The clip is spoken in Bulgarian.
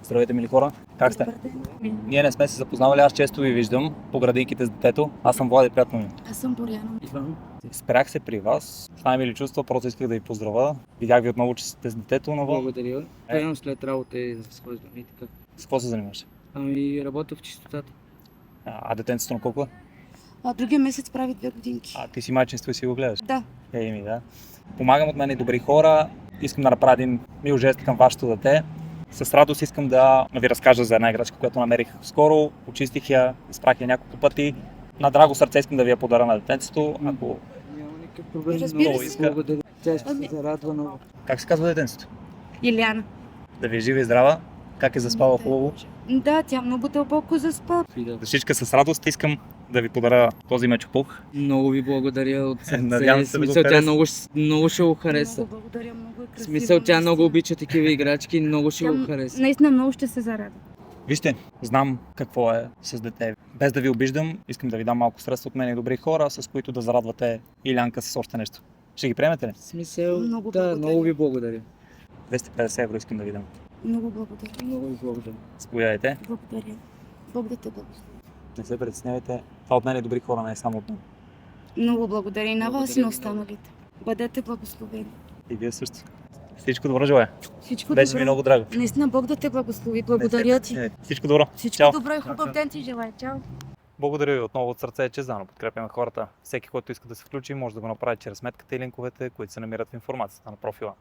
Здравейте, мили хора! Как сте? Добър ден. Ние не сме се запознавали, аз често ви виждам по градинките с детето. Аз съм Влади, приятно ми. Аз съм Боряна. Иван. Спрях се при вас. С най-мили чувства, просто исках да ви поздравя. Видях ви отново, че сте с детето навън. Благодаря. Приемам след работа и да се схождам и така. С какво се занимаваш? Ами работя в чистотата. А детенцето на колко е? Другия месец прави 2 годинки. Ти си майчинство и си го гледаш? Да. Да. Помагам от мен и добри хора. Искам да направя един мил жест към вашето дете. С радост искам да ви разкажа за една играчка, която намерих скоро. Почистих я, изпрах я няколко пъти. На драго сърце искам да ви я подаря на детенцето. Ако... Няма никакъв проблем. Разбира Много се. иска. Благодаря. Тя ще се зарадва много. Как се казва детенцето? Иляна. Да ви е жива и здрава. Как е заспала хубаво? Да, тя много дълбоко заспа. За всичка с радост искам да ви подаря този мечопух. Много ви благодаря от сърце. Надявам се да го Смисъл, тя хареса. много ще го хареса. Много благодаря, много е В красива. смисъл, тя много наистина. обича такива играчки и много ще Тя го хареса. Наистина много ще се зарадва. Вижте, знам какво е с дете. Без да ви обиждам, искам да ви дам малко средства от мен и добри хора, с които да зарадвате Илянка с още нещо. Ще ги приемете ли? В смисъл, Много да, благодаря. много ви благодаря. 250 евро искам да ви дам. Много благодаря. Много ви благодаря. Заповядайте. Благодаря. Бог да те благослови. Не се притеснявайте. Това от мен и добри хора, не е само от мен. Много благодаря и на вас и Благодаря на ви останалите. Бъдете благословени. И вие също. Всичко добро желая. Всичко Беше ми добро. много драго. Наистина Бог да те благослови. Благодаря ти. Всичко добро. Всичко Чао. добро и хубав ден ти желая. Чао. Благодаря ви отново от сърце, че заедно подкрепяме хората. Всеки, който иска да се включи, може да го направи чрез сметката и линковете, които се намират в информацията на профила.